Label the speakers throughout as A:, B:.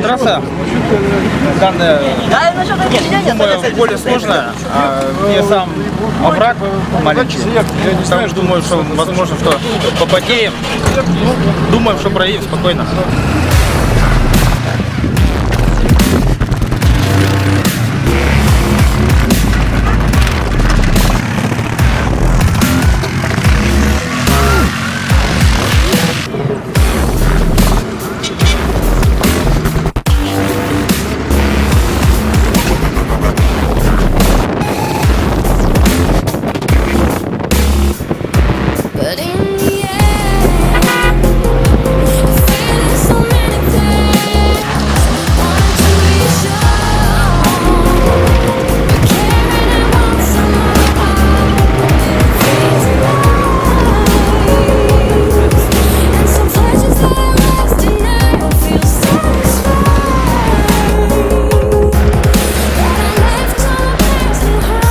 A: Трасса данная, думаю, более сложная, а мне сам овраг маленький. Там думаю, что возможно, что попотеем. Думаю, что проедем спокойно.
B: But in the end, feeling so many things. Want to be sure, but caring I want some more. Things alive, and some pleasures that I lost tonight will feel satisfied. That I left all past behind.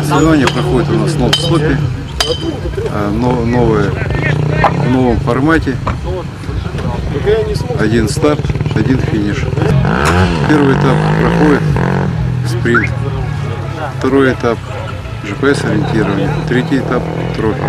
C: Соревнования проходят у нас в Нов-Слопе, в новом формате. Один старт, один финиш. Первый этап проходит спринт, второй этап GPS-ориентирование, третий этап трофи.